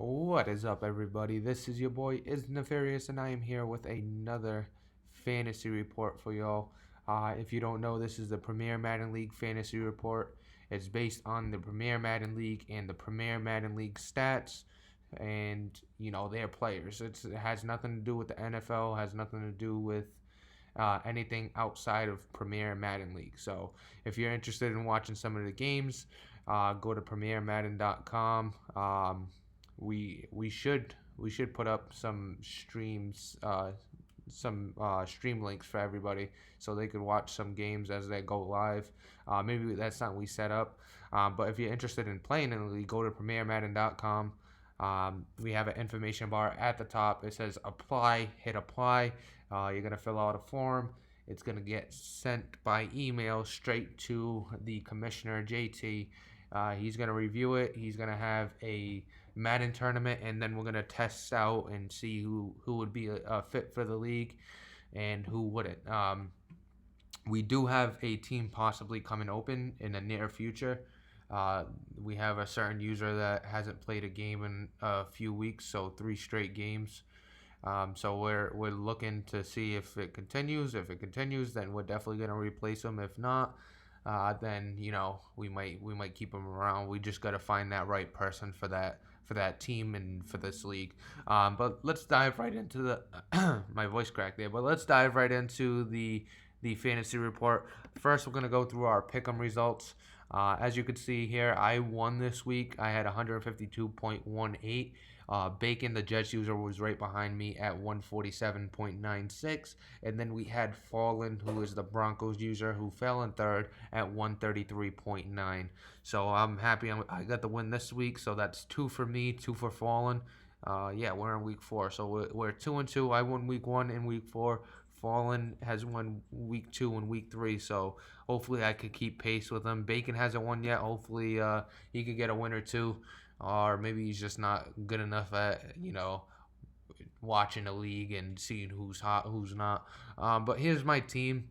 What is up, everybody? This is your boy Is Nefarious, and I am here with another fantasy report for y'all. If you don't know, this is the Premier Madden League fantasy report. It's based on the Premier Madden League and the Premier Madden League stats, and their players. It has nothing to do with the NFL. Has nothing to do with anything outside of Premier Madden League. So if you're interested in watching some of the games, go to premiermadden.com. We should put up some streams, some stream links for everybody, so they could watch some games as they go live. Maybe that's something we set up. But if you're interested in playing in the league, go to premiermadden.com. We have an information bar at the top. It says apply. Hit apply. You're gonna fill out a form. It's gonna get sent by email straight to the commissioner, JT. He's gonna review it. He's gonna have a Madden tournament, and then we're gonna test out and see who would be a fit for the league and who wouldn't. We do have a team possibly coming open in the near future. We have a certain user that hasn't played a game in a few weeks, so 3 straight games. So we're looking to see if it continues. If it continues, then we're definitely gonna replace him. If not, then we might keep him around. We just gotta find that right person for that team and for this league. But let's dive right into the my voice cracked there. But let's dive right into the fantasy report. First, we're gonna go through our pick'em results. As you can see here, I won this week. I had 152.18. Bacon, the Jets user, was right behind me at 147.96. And then we had Fallen, who is the Broncos user, who fell in third at 133.9. So I'm happy I got the win this week. So that's 2 for me, 2 for Fallen. Yeah, we're in week 4. So we're 2-2. I won week 1 and week 4. Fallen has won week 2 and week 3, so hopefully I could keep pace with him. Bacon hasn't won yet. Hopefully he could get a win or two, or maybe he's just not good enough at watching a league and seeing who's hot, who's not. But here's my team.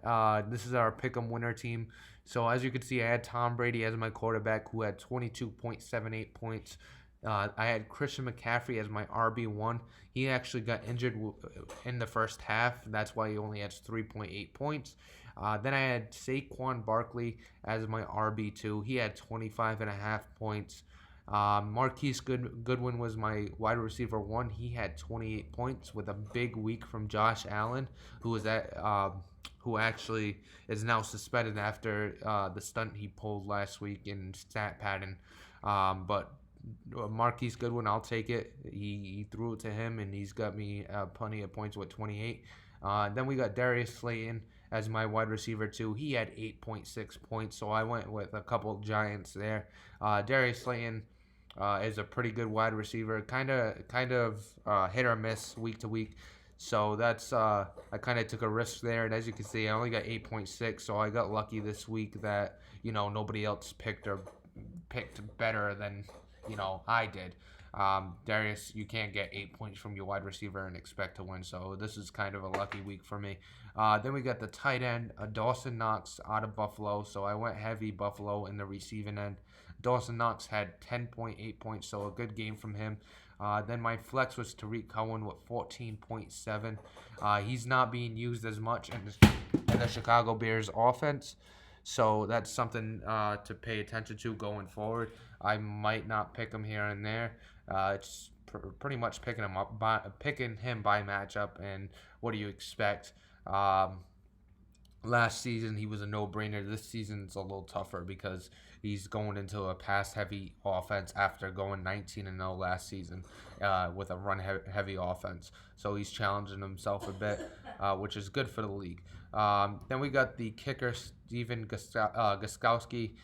This is our pick'em winner team. So as you can see, I had Tom Brady as my quarterback, who had 22.78 points. I had Christian McCaffrey as my RB1. He actually got injured in the first half. That's why he only has 3.8 points. Then I had Saquon Barkley as my RB2. He had 25.5 points. Marquise Goodwin was my wide receiver 1. He had 28 points with a big week from Josh Allen, who actually is now suspended after the stunt he pulled last week in stat padding. But Marquise Goodwin, I'll take it. He threw it to him, and he's got me plenty of points with 28. Then we got Darius Slayton as my wide receiver 2. He had 8.6 points, so I went with a couple Giants there. Darius Slayton is a pretty good wide receiver, kind of hit or miss week to week. So that's I kind of took a risk there, and as you can see, I only got 8.6. So I got lucky this week that nobody else picked better than I did. Darius, you can't get 8 points from your wide receiver and expect to win. So this is kind of a lucky week for me. Then we got the tight end, Dawson Knox out of Buffalo. So I went heavy Buffalo in the receiving end. Dawson Knox had 10.8 points, so a good game from him. Then my flex was Tariq Cohen with 14.7. He's not being used as much in the Chicago Bears offense. So that's something to pay attention to going forward. I might not pick him here and there. It's pretty much picking him by matchup. And what do you expect? Last season he was a no-brainer. This season it's a little tougher because he's going into a pass-heavy offense after going 19-0 last season with a run-heavy offense. So he's challenging himself a bit, which is good for the league. Then we got the kicker, Steven Gostkowski.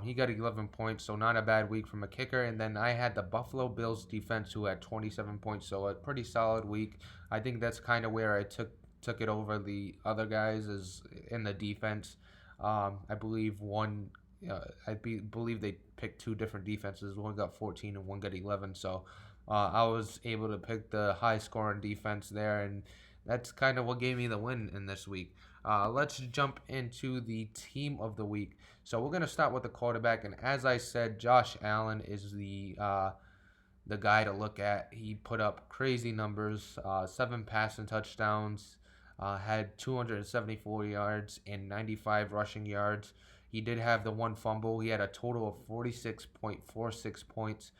He got 11 points, so not a bad week from a kicker. And then I had the Buffalo Bills defense, who had 27 points, so a pretty solid week. I think that's kind of where I took it over the other guys is in the defense. I believe believe they picked 2 different defenses. One got 14 and one got 11. So I was able to pick the high scoring defense there, and that's kind of what gave me the win in this week. Let's jump into the team of the week. So we're going to start with the quarterback, and as I said, Josh Allen is the the guy to look at. He put up crazy numbers, 7 passing touchdowns, had 274 yards and 95 rushing yards. He did have the one fumble. He had a total of 46.46 points.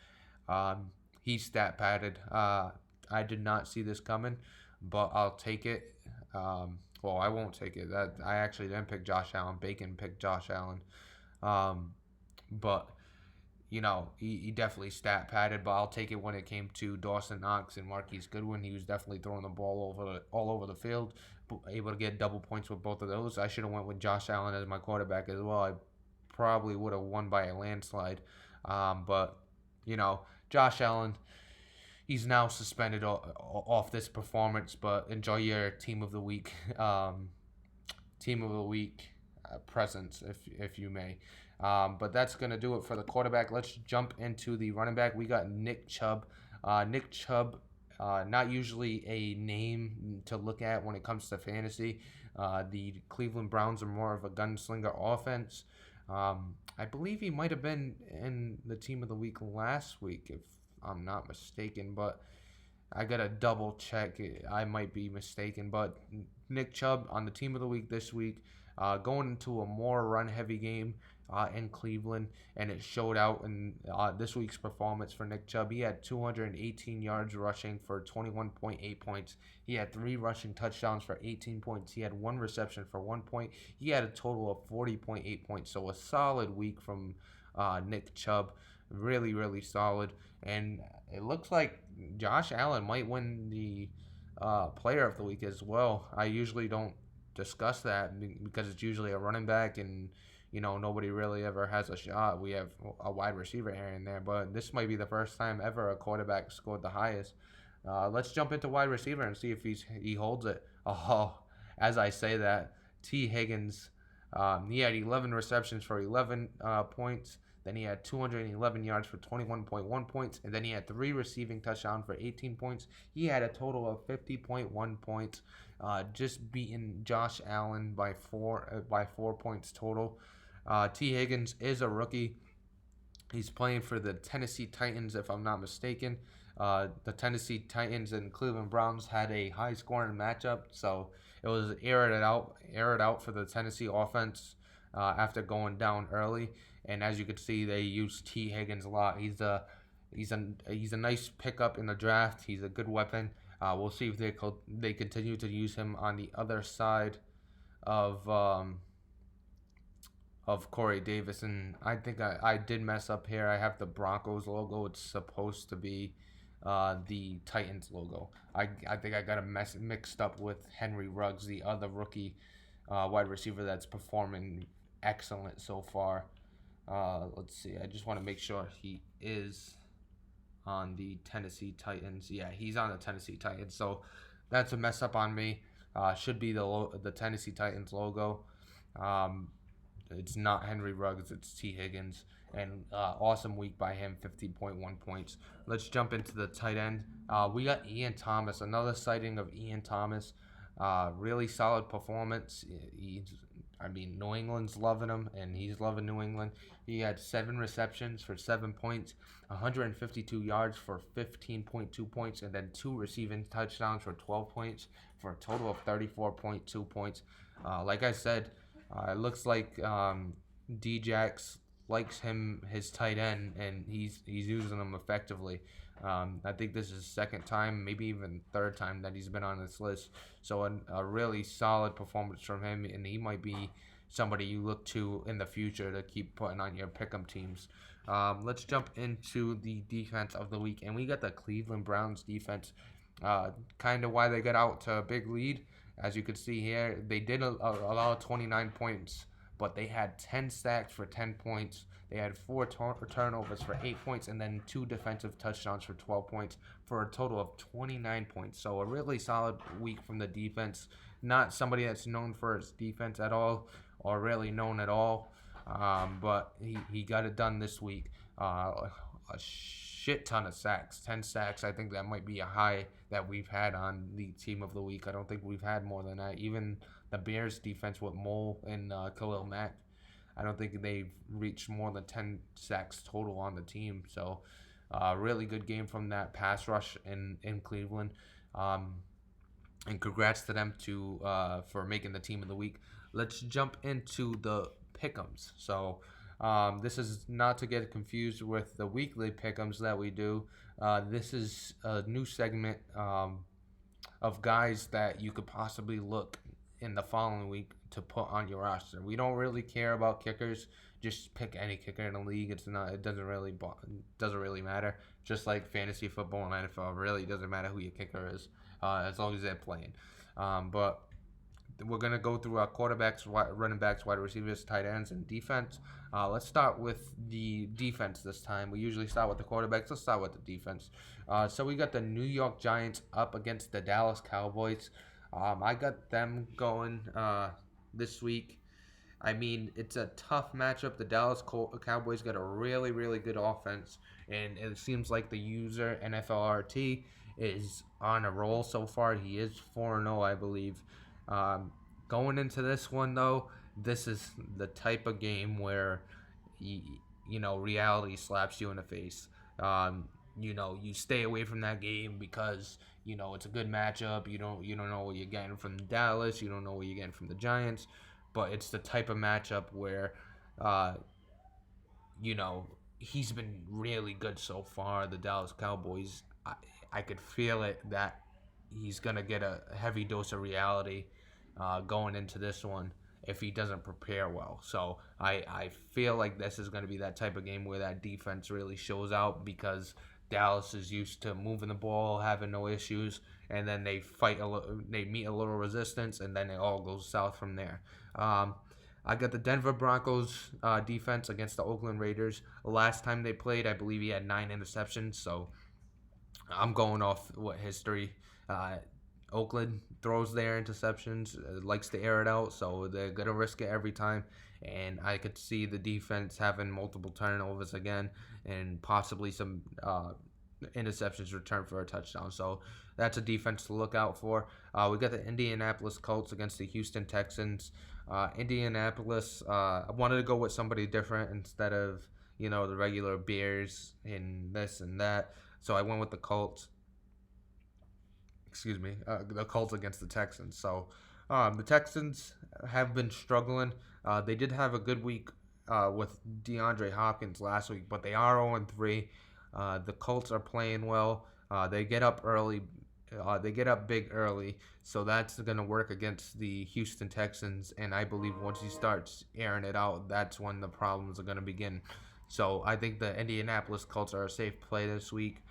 Um, he's stat padded. I did not see this coming, but I'll take it. Well, I won't take it. That I actually didn't pick Josh Allen. Bacon picked Josh Allen. Um, but he definitely stat padded, but I'll take it when it came to Dawson Knox and Marquise Goodwin. He was definitely throwing the ball all over the field, able to get double points with both of those. I should have went with Josh Allen as my quarterback as well. I probably would have won by a landslide, but you know, Josh Allen, he's now suspended off this performance. But enjoy your team of the week, team of the week presence, if you may. But that's going to do it for the quarterback. Let's jump into the running back. We got Nick Chubb. Nick Chubb, not usually a name to look at when it comes to fantasy. The Cleveland Browns are more of a gunslinger offense. I believe he might have been in the team of the week last week, if I'm not mistaken, but I got to double check. I might be mistaken, but Nick Chubb on the team of the week this week, going into a more run-heavy game in Cleveland, and it showed out in this week's performance for Nick Chubb. He had 218 yards rushing for 21.8 points. He had 3 rushing touchdowns for 18 points. He had 1 reception for 1 point. He had a total of 40.8 points. So a solid week from Nick Chubb. Really, really solid. And it looks like Josh Allen might win the player of the week as well. I usually don't discuss that because it's usually a running back and nobody really ever has a shot. We have a wide receiver here and there, but this might be the first time ever a quarterback scored the highest. Let's jump into wide receiver and see if he holds it. Oh, as I say that, T. Higgins, he had 11 receptions for 11 points. Then he had 211 yards for 21.1 points, and then he had 3 receiving touchdowns for 18 points. He had a total of 50.1 points, just beating Josh Allen by 4 points total. T. Higgins is a rookie. He's playing for the Tennessee Titans, if I'm not mistaken. The Tennessee Titans and Cleveland Browns had a high-scoring matchup, so it was aired out for the Tennessee offense after going down early. And as you can see, they use T. Higgins a lot. He's a nice pickup in the draft. He's a good weapon. We'll see if they continue to use him on the other side of Corey Davis. And I think I did mess up here. I have the Broncos logo. It's supposed to be the Titans logo. I think I got it mixed up with Henry Ruggs, the other rookie wide receiver that's performing excellent so far. Let's see. I just want to make sure he is on the Tennessee Titans. Yeah, he's on the Tennessee Titans. So that's a mess up on me. Should be the Tennessee Titans logo. It's not Henry Ruggs. It's T. Higgins. And awesome week by him, 50.1 points. Let's jump into the tight end. We got Ian Thomas, another sighting of Ian Thomas. Really solid performance. New England's loving him, and he's loving New England. He had 7 receptions for 7 points, 152 yards for 15.2 points, and then 2 receiving touchdowns for 12 points, for a total of 34.2 points. Like I said, it looks like Djax likes his tight end, and he's using him effectively. I think this is the second time, maybe even third time that he's been on this list. So a really solid performance from him, and he might be somebody you look to in the future to keep putting on your pick'em teams. Let's jump into the defense of the week, and we got the Cleveland Browns defense. Kind of why they got out to a big lead. As you can see here, they did allow 29 points, but they had 10 sacks for 10 points. They had 4 turnovers for 8 points, and then 2 defensive touchdowns for 12 points, for a total of 29 points. So a really solid week from the defense. Not somebody that's known for his defense at all, or really known at all, but he got it done this week. A shit ton of sacks, 10 sacks. I think that might be a high that we've had on the team of the week. I don't think we've had more than that. Even the Bears defense with Mole and Khalil Mack, I don't think they've reached more than 10 sacks total on the team. So Really good game from that pass rush in Cleveland. Um, and congrats to them for making the team of the week. Let's jump into the pick'ems. So this is not to get confused with the weekly pick'ems that we do. This is a new segment of guys that you could possibly look in the following week to put on your roster. We don't really care about kickers. Just pick any kicker in the league. It's not. It doesn't really matter. Just like fantasy football and NFL, it really doesn't matter who your kicker is, as long as they're playing. But we're gonna go through our quarterbacks, running backs, wide receivers, tight ends, and defense. Let's start with the defense this time. We usually start with the quarterbacks. Let's start with the defense. So we got the New York Giants up against the Dallas Cowboys. I got them going this week. I mean, it's a tough matchup. The Cowboys got a really, really good offense, and it seems like the user NFLRT is on a roll so far. He is 4-0, I believe. Um, Going into this one, though, this is the type of game where, reality slaps you in the face. Um, you stay away from that game because it's a good matchup. You don't know what you're getting from Dallas. You don't know what you're getting from the Giants, but it's the type of matchup where, uh, you know, he's been really good so far. The Dallas Cowboys, I could feel it that he's gonna get a heavy dose of reality going into this one if he doesn't prepare well. So I feel like this is going to be that type of game where that defense really shows out because Dallas is used to moving the ball, having no issues, and then they meet a little resistance, and then it all goes south from there. I got the Denver Broncos defense against the Oakland Raiders. Last time they played, I believe he had 9 interceptions. So I'm going off what history. Uh, Oakland throws their interceptions, likes to air it out, so they're gonna risk it every time. And I could see the defense having multiple turnovers again, and possibly some interceptions returned for a touchdown. So that's a defense to look out for. We got the Indianapolis Colts against the Houston Texans. Indianapolis, I wanted to go with somebody different instead of the regular Bears and this and that. So I went with the Colts. Excuse me, the Colts against the Texans. So the Texans have been struggling. They did have a good week with DeAndre Hopkins last week, but they are 0-3. The Colts are playing well. They get up early. They get up big early, so that's going to work against the Houston Texans. And I believe once he starts airing it out, that's when the problems are going to begin. So I think the Indianapolis Colts are a safe play this week.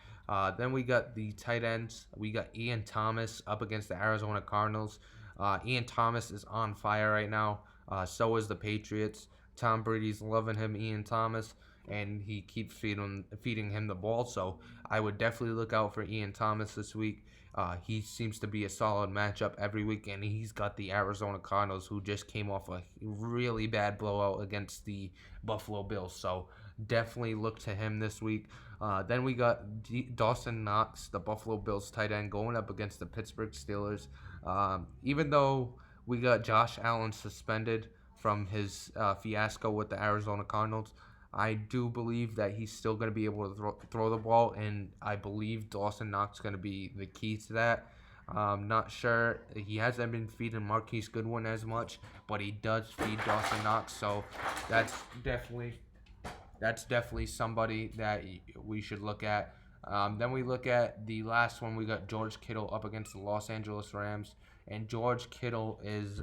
Then we got the tight ends. We got Ian Thomas up against the Arizona Cardinals. Ian Thomas is on fire right now. So is the Patriots. Tom Brady's loving him, Ian Thomas, and he keeps feeding him the ball. So I would definitely look out for Ian Thomas this week. He seems to be a solid matchup every week, and he's got the Arizona Cardinals, who just came off a really bad blowout against the Buffalo Bills. So definitely look to him this week. Then we got Dawson Knox, the Buffalo Bills tight end, going up against the Pittsburgh Steelers. Even though we got Josh Allen suspended from his fiasco with the Arizona Cardinals, I do believe that he's still going to be able to throw the ball, and I believe Dawson Knox is going to be the key to that. Not sure. He hasn't been feeding Marquise Goodwin as much, but he does feed Dawson Knox, so that's definitely somebody that we should look at. Then we look at the last one. We got George Kittle up against the Los Angeles Rams, and George Kittle is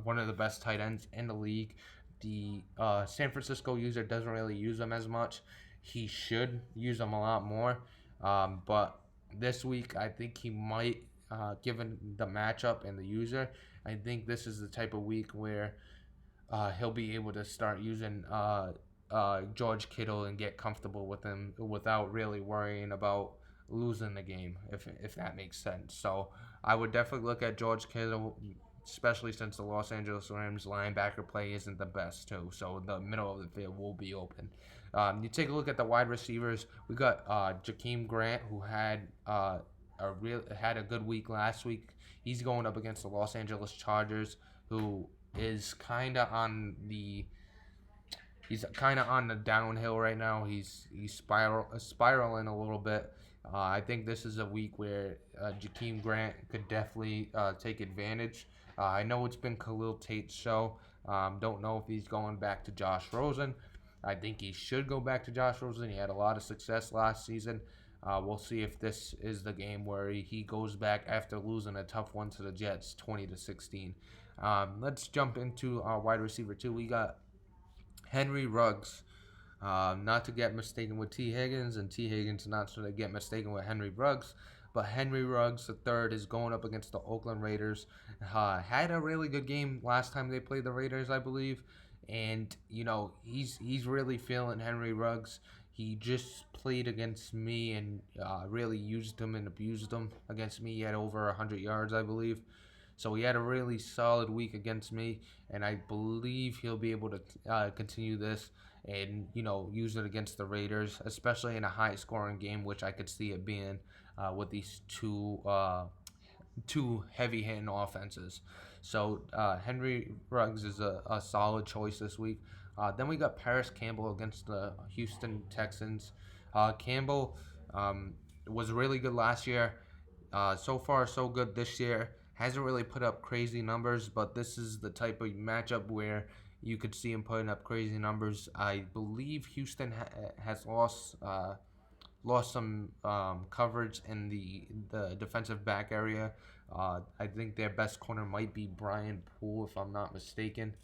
one of the best tight ends in the league. The San Francisco user doesn't really use him as much. He should use him a lot more. But this week, I think he might, given the matchup and the user, I think this is the type of week where he'll be able to start using George Kittle and get comfortable with him without really worrying about losing the game, if that makes sense. So I would definitely look at George Kittle, especially since the Los Angeles Rams linebacker play isn't the best too. So the middle of the field will be open. You take a look at the wide receivers. We got Jakeem Grant, who had a good week last week. He's going up against the Los Angeles Chargers, who is kind of on the he's kind of on the downhill right now. He's spiraling a little bit. I think this is a week where Jakeem Grant could definitely take advantage. I know it's been Khalil Tate's show. Don't know if he's going back to Josh Rosen. I think he should go back to Josh Rosen. He had a lot of success last season. We'll see if this is the game where he goes back after losing a tough one to the Jets, 20-16. Let's jump into our wide receiver too. We got Henry Ruggs. Not to get mistaken with T. Higgins, and T. Higgins not to get mistaken with Henry Ruggs. But Henry Ruggs the third is going up against the Oakland Raiders. Had a really good game last time they played the Raiders, I believe. And he's really feeling Henry Ruggs. He just played against me and really used him and abused him against me. He had over 100 yards, I believe. So he had a really solid week against me, and I believe he'll be able to continue this and use it against the Raiders, especially in a high-scoring game, which I could see it being with these two heavy-hitting offenses. So Henry Ruggs is a solid choice this week. Then we got Paris Campbell against the Houston Texans. Campbell was really good last year. So far, so good this year. Hasn't really put up crazy numbers, but this is the type of matchup where you could see him putting up crazy numbers. I believe Houston has lost some coverage in the defensive back area. I think their best corner might be Brian Poole, if I'm not mistaken.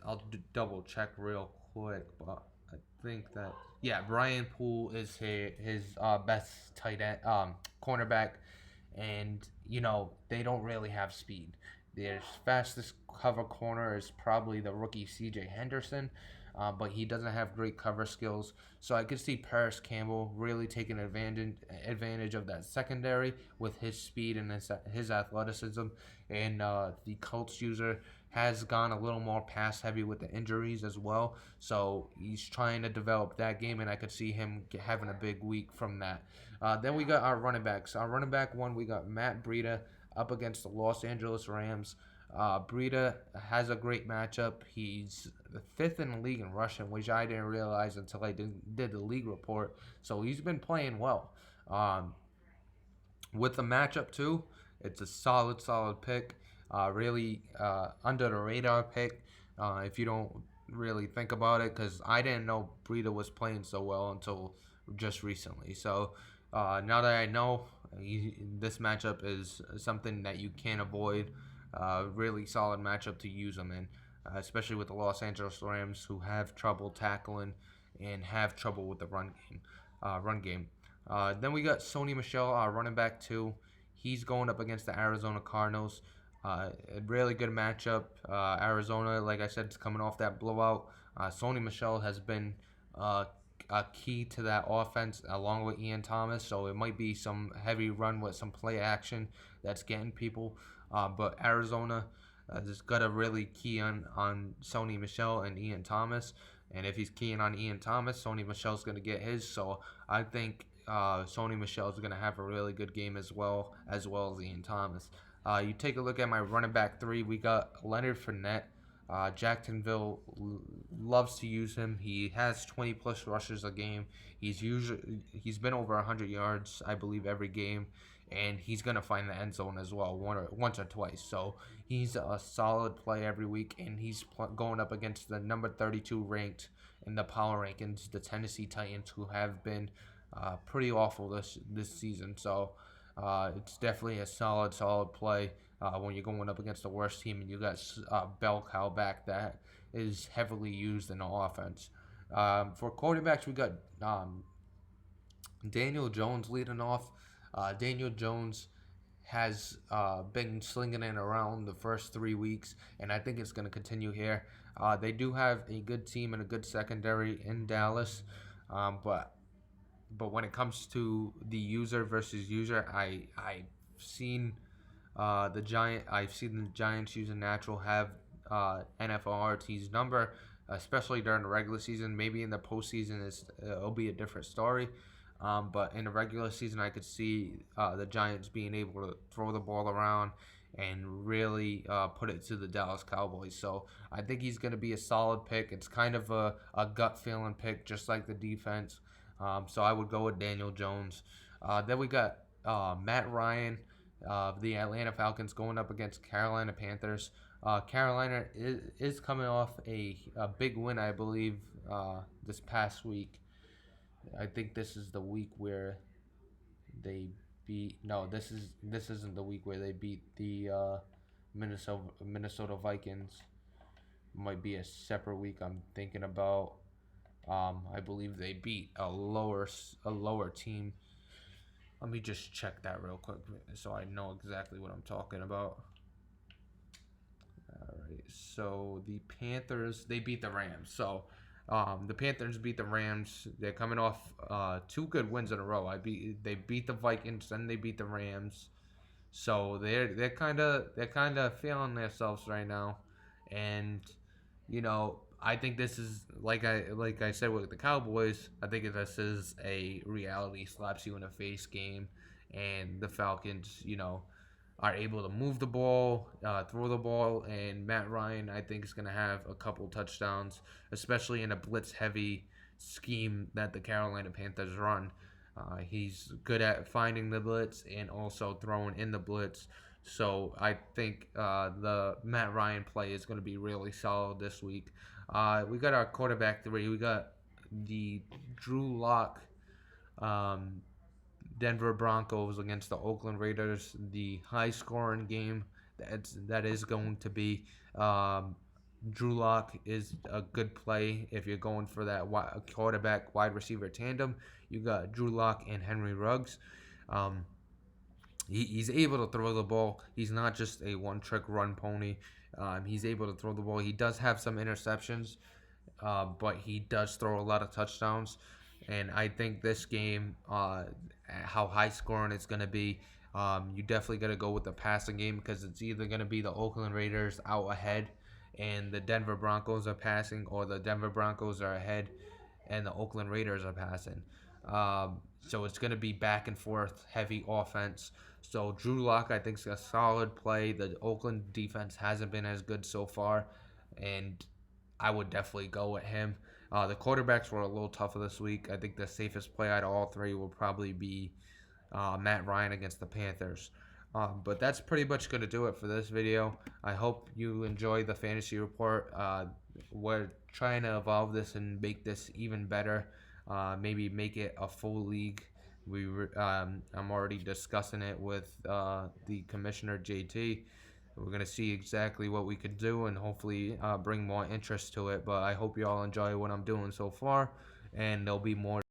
I'll double check real quick, but I think that Brian Poole is his best tight end cornerback, and they don't really have speed. Their fastest cover corner is probably the rookie C.J. Henderson, but he doesn't have great cover skills. So I could see Paris Campbell really taking advantage of that secondary with his speed and his athleticism. And the Colts user has gone a little more pass heavy with the injuries as well. So he's trying to develop that game, and I could see him having a big week from that. Then we got our running backs. Our running back one, we got Matt Breida up against the Los Angeles Rams. Breida has a great matchup. He's the fifth in the league in rushing, which I didn't realize until I did the league report. So he's been playing well. With the matchup too, it's a solid pick. Really under the radar pick. If you don't really think about it, because I didn't know Breida was playing so well until just recently. So now that I know, this matchup is something that you can't avoid. Really solid matchup to use them in, especially with the Los Angeles Rams, who have trouble tackling and have trouble with the run game. Then we got Sony Michel, running back two. He's going up against the Arizona Cardinals. A really good matchup. Arizona, like I said, is coming off that blowout. Sony Michel has been a key to that offense along with Ian Thomas, so it might be some heavy run with some play action that's getting people. But Arizona just got to really key on Sony Michel and Ian Thomas. And if he's keying on Ian Thomas, Sony Michel's going to get his. So I think Sony Michel's going to have a really good game as well as Ian Thomas. You take a look at my running back three. We got Leonard Fournette. Jacksonville loves to use him. He has 20 plus rushes a game. He's been over 100 yards, I believe, every game, and he's gonna find the end zone as well, once or twice. So he's a solid play every week, and he's going up against the number 32 ranked in the power rankings, the Tennessee Titans, who have been pretty awful this season. So it's definitely a solid play. When you're going up against the worst team and you got bell cow back that is heavily used in the offense. For quarterbacks, we got Daniel Jones leading off. Daniel Jones has been slinging it around the first 3 weeks, and I think it's going to continue here. They do have a good team and a good secondary in Dallas, but when it comes to the user versus user, I've seen the Giants using natural have NFLRT's number, especially during the regular season. Maybe in the postseason, it'll be a different story. But in the regular season, I could see the Giants being able to throw the ball around and really put it to the Dallas Cowboys. So I think he's going to be a solid pick. It's kind of a gut feeling pick, just like the defense. So I would go with Daniel Jones. Then we got Matt Ryan, the Atlanta Falcons, going up against Carolina Panthers. Carolina is coming off a big win, I believe, this past week. I think this is the week where they beat. No, this isn't the week where they beat the Minnesota Vikings. Might be a separate week. I'm thinking about. I believe they beat a lower team. Let me just check that real quick so I know exactly what I'm talking about. All right. So the Panthers, they beat the Rams. So the Panthers beat the Rams. They're coming off two good wins in a row. They beat the Vikings, then they beat the Rams. So they're kind of feeling themselves right now, and I think this is like I said with the Cowboys. I think this is a reality slaps you in the face game, and the Falcons, are able to move the ball, throw the ball, and Matt Ryan, I think, is going to have a couple touchdowns, especially in a blitz heavy scheme that the Carolina Panthers run. He's good at finding the blitz and also throwing in the blitz. So I think the Matt Ryan play is going to be really solid this week. We got our quarterback three. We got the Drew Lock Denver Broncos against the Oakland Raiders, the high scoring game that is going to be. Drew Lock is a good play if you're going for that quarterback wide receiver tandem. You got Drew Lock and Henry Ruggs. Um, he's able to throw the ball. He's not just a one trick run pony. He's able to throw the ball. He does have some interceptions, but he does throw a lot of touchdowns. And I think this game, how high scoring it's going to be, you definitely got to go with the passing game because it's either going to be the Oakland Raiders out ahead and the Denver Broncos are passing, or the Denver Broncos are ahead and the Oakland Raiders are passing. So it's going to be back and forth, heavy offense. So Drew Lock, I think, is a solid play. The Oakland defense hasn't been as good so far, and I would definitely go with him. The quarterbacks were a little tougher this week. I think the safest play out of all three will probably be Matt Ryan against the Panthers. But that's pretty much going to do it for this video. I hope you enjoy the fantasy report. We're trying to evolve this and make this even better. Maybe make it a full league. I'm already discussing it with the commissioner JT. We're gonna see exactly what we could do and hopefully bring more interest to it. But I hope you all enjoy what I'm doing so far, and there'll be more